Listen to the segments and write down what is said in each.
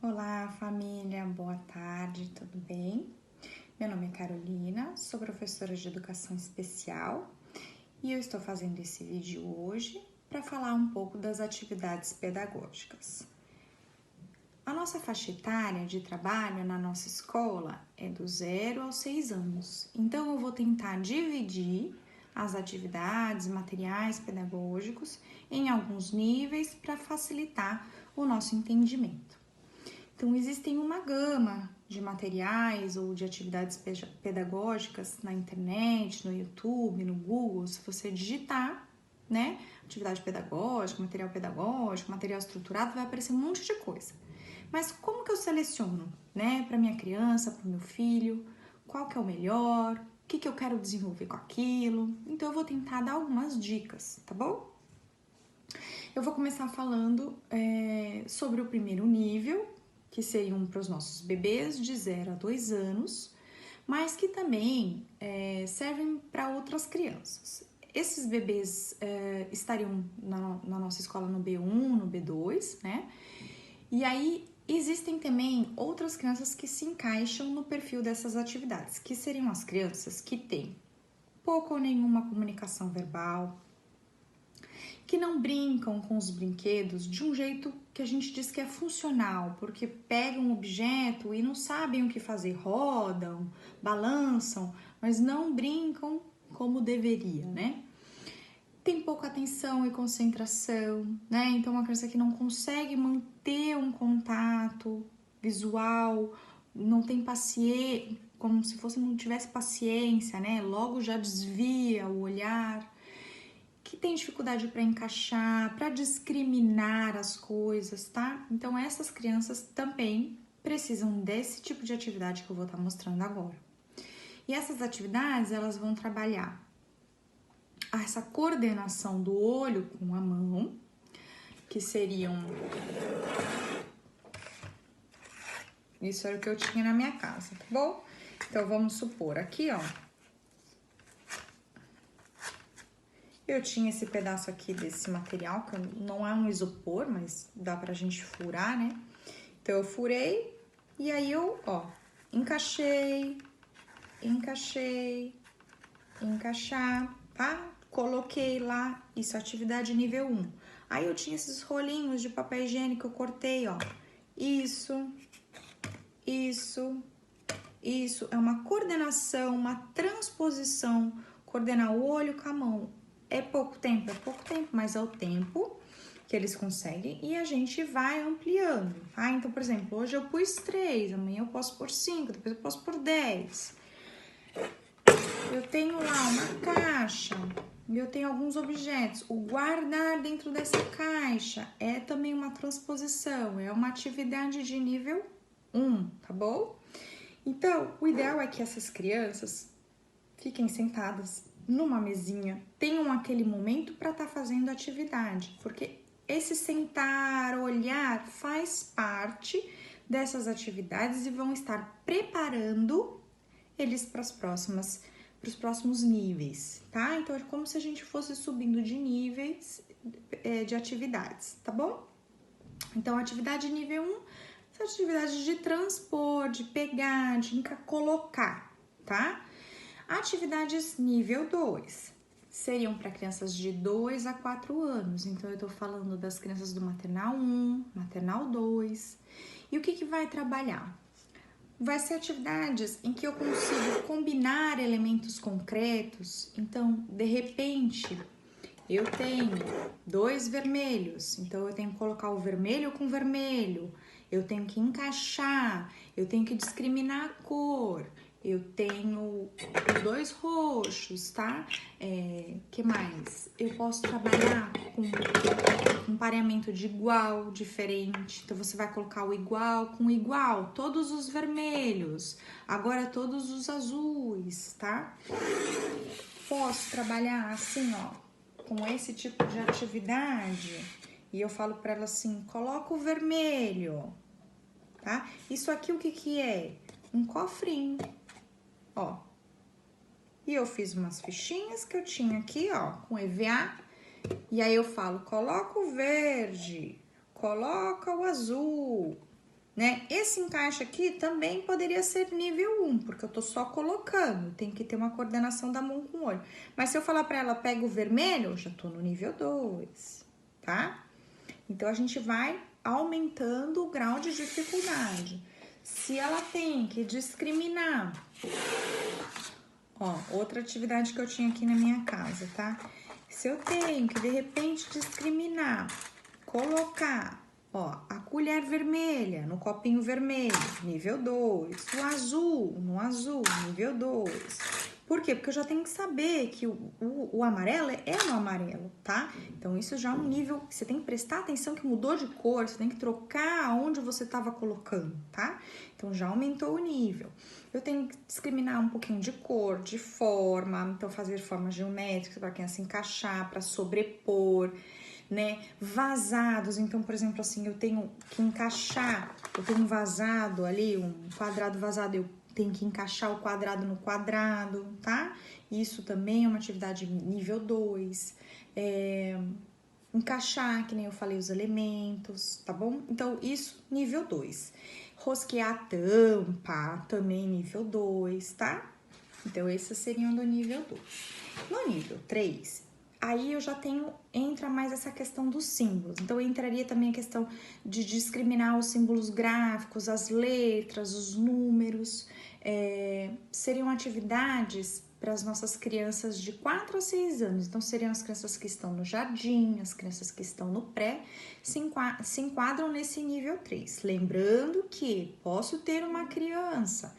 Olá, família, boa tarde, tudo bem? Meu nome é Carolina, sou professora de educação especial e eu estou fazendo esse vídeo hoje para falar um pouco das atividades pedagógicas. A nossa faixa etária de trabalho na nossa escola é do 0 aos 6 anos, então eu vou tentar dividir as atividades, materiais pedagógicos em alguns níveis para facilitar o nosso entendimento. Então, existem uma gama de materiais ou de atividades pedagógicas na internet, no YouTube, no Google. Se você digitar, né, atividade pedagógica, material estruturado, vai aparecer um monte de coisa. Mas como que eu seleciono, né, para minha criança, para o meu filho, qual que é o melhor, o que eu quero desenvolver com aquilo? Então, eu vou tentar dar algumas dicas, tá bom? Eu vou começar falando sobre o primeiro nível, que seriam para os nossos bebês de 0 a 2 anos, mas que também servem para outras crianças. Esses bebês estariam na nossa escola no B1, no B2, né? E aí existem também outras crianças que se encaixam no perfil dessas atividades, que seriam as crianças que têm pouca ou nenhuma comunicação verbal, que não brincam com os brinquedos de um jeito que a gente diz que é funcional, porque pegam um objeto e não sabem o que fazer, rodam, balançam, mas não brincam como deveria, né? Tem pouca atenção e concentração, né? Então, uma criança que não consegue manter um contato visual, não tem paciência, como se fosse não tivesse paciência, né? Logo já desvia o olhar, que tem dificuldade para encaixar, para discriminar as coisas, tá? Então, essas crianças também precisam desse tipo de atividade que eu vou estar mostrando agora. E essas atividades, elas vão trabalhar essa coordenação do olho com a mão, que seriam... Isso era o que eu tinha na minha casa, tá bom? Então, vamos supor aqui, ó, eu tinha esse pedaço aqui desse material, que não é um isopor, mas dá pra gente furar, né? Então, eu furei e aí eu, ó, encaixei, encaixar, tá? Coloquei lá, isso é atividade nível 1. Aí eu tinha esses rolinhos de papel higiênico, eu cortei, ó. Isso. É uma coordenação, uma transposição, coordenar o olho com a mão. É pouco tempo, mas é o tempo que eles conseguem e a gente vai ampliando, tá? Então, por exemplo, hoje eu pus 3, amanhã eu posso pôr 5, depois eu posso pôr 10. Eu tenho lá uma caixa e eu tenho alguns objetos. O guardar dentro dessa caixa é também uma transposição, é uma atividade de nível 1, tá bom? Então, o ideal é que essas crianças fiquem sentadas numa mesinha, tenham aquele momento para estar fazendo atividade, porque esse sentar, olhar, faz parte dessas atividades e vão estar preparando eles para os próximos níveis, tá? Então, é como se a gente fosse subindo de níveis de atividades, tá bom? Então, atividade nível 1, são atividades de transpor, de pegar, de colocar, tá? Atividades nível 2 seriam para crianças de 2 a 4 anos. Então, eu tô falando das crianças do maternal 1, maternal 2. E o que vai trabalhar? Vai ser atividades em que eu consigo combinar elementos concretos. Então, de repente, eu tenho 2 vermelhos, então eu tenho que colocar o vermelho com vermelho, eu tenho que encaixar, eu tenho que discriminar a cor, eu tenho os 2 roxos, tá? Que mais? Eu posso trabalhar com um pareamento de igual, diferente. Então, você vai colocar o igual com igual, todos os vermelhos, agora todos os azuis, tá? Posso trabalhar assim, ó, com esse tipo de atividade, e eu falo para ela assim, coloca o vermelho, tá? Isso aqui o que é? Um cofrinho, ó. E eu fiz umas fichinhas que eu tinha aqui, ó, com EVA, e aí eu falo, coloca o verde, coloca o azul, né? Esse encaixe aqui também poderia ser nível 1, porque eu tô só colocando, tem que ter uma coordenação da mão com o olho. Mas se eu falar pra ela, pega o vermelho, eu já tô no nível 2, tá? Então, a gente vai aumentando o grau de dificuldade. Se ela tem que discriminar, ó, outra atividade que eu tinha aqui na minha casa, tá? Se eu tenho que, de repente, discriminar, colocar, ó, a colher vermelha no copinho vermelho, nível 2. O azul no azul, nível 2. Por quê? Porque eu já tenho que saber que o amarelo é no amarelo, tá? Então, isso já é um nível... Você tem que prestar atenção que mudou de cor, você tem que trocar onde você estava colocando, tá? Então, já aumentou o nível. Eu tenho que discriminar um pouquinho de cor, de forma, então fazer formas geométricas para criança encaixar, para sobrepor, né? Vazados, então, por exemplo, assim, eu tenho que encaixar, eu tenho um vazado ali, um quadrado vazado, eu tenho que encaixar o quadrado no quadrado, tá? Isso também é uma atividade nível 2. Encaixar, que nem eu falei, os elementos, tá bom? Então, isso nível 2. Rosquear a tampa, também nível 2, tá? Então, esses seriam do nível 2. No nível 3, aí eu já tenho, entra mais essa questão dos símbolos. Então, entraria também a questão de discriminar os símbolos gráficos, as letras, os números. Seriam atividades para as nossas crianças de 4 a 6 anos. Então, seriam as crianças que estão no jardim, as crianças que estão no pré, se enquadram nesse nível 3. Lembrando que posso ter uma criança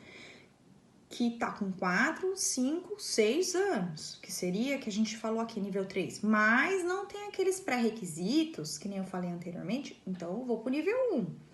que tá com 4, 5, 6 anos, que seria, que a gente falou aqui, nível 3, mas não tem aqueles pré-requisitos, que nem eu falei anteriormente, então eu vou pro nível 1.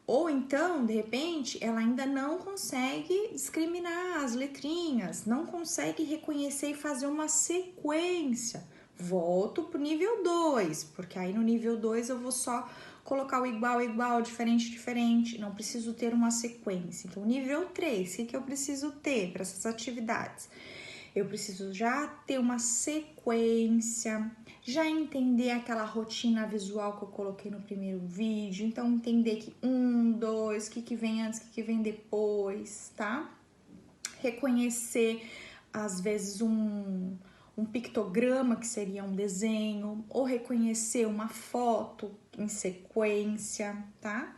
Ou então, de repente, ela ainda não consegue discriminar as letrinhas, não consegue reconhecer e fazer uma sequência. Volto pro nível 2, porque aí no nível 2 eu vou só colocar o igual, igual, diferente, diferente. Não preciso ter uma sequência. Então, nível 3, o que eu preciso ter para essas atividades? Eu preciso já ter uma sequência, já entender aquela rotina visual que eu coloquei no primeiro vídeo. Então, entender que 1, 2, o que vem antes, o que vem depois, tá? Reconhecer, às vezes, um pictograma, que seria um desenho, ou reconhecer uma foto em sequência, tá?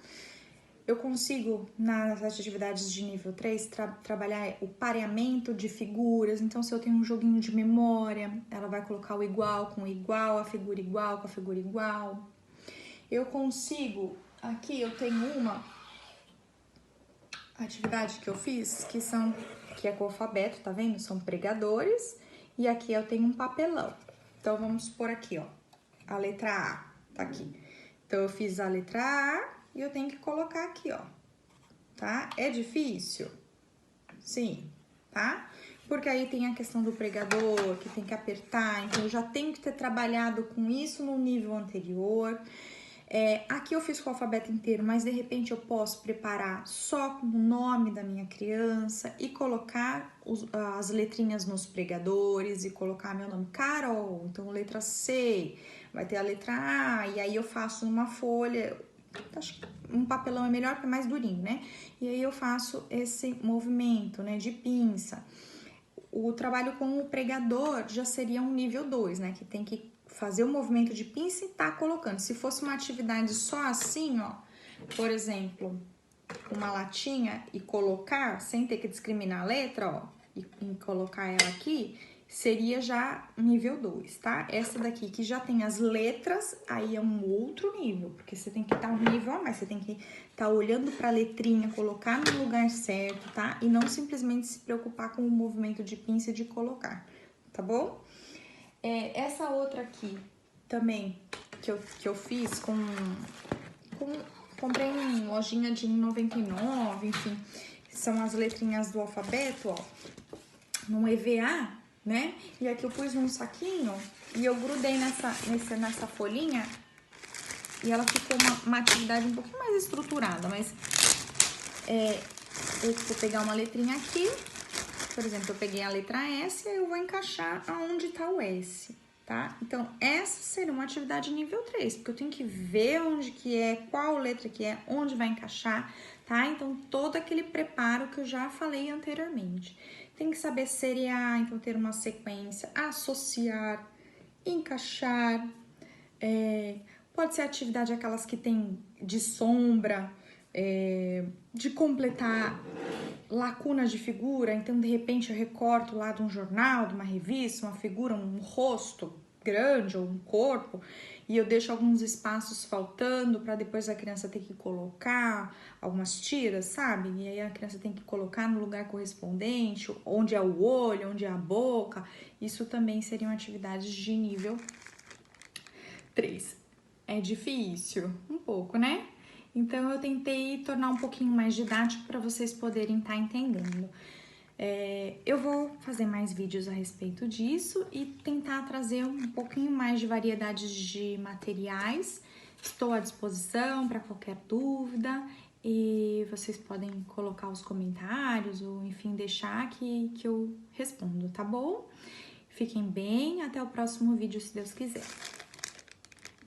Eu consigo, nas atividades de nível 3, trabalhar o pareamento de figuras. Então, se eu tenho um joguinho de memória, ela vai colocar o igual com o igual, a figura igual com a figura igual. Eu consigo, aqui eu tenho uma atividade que eu fiz, que é com o alfabeto, tá vendo? São pregadores. E aqui eu tenho um papelão. Então, vamos por aqui, ó. A letra A tá aqui. Então, eu fiz a letra A e eu tenho que colocar aqui, ó. Tá? É difícil? Sim, tá? Porque aí tem a questão do pregador, que tem que apertar. Então, eu já tenho que ter trabalhado com isso no nível anterior. Aqui eu fiz com o alfabeto inteiro, mas de repente eu posso preparar só com o nome da minha criança e colocar as letrinhas nos pregadores e colocar meu nome, Carol. Então, letra C, vai ter a letra A, e aí eu faço numa folha. Acho que um papelão é melhor porque é mais durinho, né? E aí eu faço esse movimento, né, de pinça. O trabalho com o pregador já seria um nível 2, né? Que tem que fazer o movimento de pinça e tá colocando. Se fosse uma atividade só assim, ó, por exemplo, uma latinha e colocar, sem ter que discriminar a letra, ó, e colocar ela aqui, seria já nível 2, tá? Essa daqui que já tem as letras, aí é um outro nível, porque você tem que estar um nível a mais, você tem que estar olhando para a letrinha, colocar no lugar certo, tá? E não simplesmente se preocupar com o movimento de pinça e de colocar, tá bom? Essa outra aqui também, que eu fiz comprei em lojinha de R$1,99, enfim, são as letrinhas do alfabeto, ó, num EVA, né? E aqui eu pus num saquinho e eu grudei nessa folhinha e ela ficou uma atividade um pouquinho mais estruturada, mas eu vou pegar uma letrinha aqui, por exemplo, eu peguei a letra S e eu vou encaixar aonde tá o S, tá? Então, essa seria uma atividade nível 3, porque eu tenho que ver onde que é, qual letra que é, onde vai encaixar, tá? Então, todo aquele preparo que eu já falei anteriormente. Tem que saber seriar, então ter uma sequência, associar, encaixar, pode ser atividade aquelas que tem de sombra, de completar lacunas de figura, então de repente eu recorto lá de um jornal, de uma revista, uma figura, um rosto grande ou um corpo, e eu deixo alguns espaços faltando para depois a criança ter que colocar algumas tiras, sabe? E aí a criança tem que colocar no lugar correspondente, onde é o olho, onde é a boca. Isso também seriam atividades de nível 3. É difícil, um pouco, né? Então eu tentei tornar um pouquinho mais didático para vocês poderem estar entendendo. Eu vou fazer mais vídeos a respeito disso e tentar trazer um pouquinho mais de variedades de materiais. Estou à disposição para qualquer dúvida e vocês podem colocar os comentários ou enfim deixar que eu respondo, tá bom? Fiquem bem, até o próximo vídeo se Deus quiser.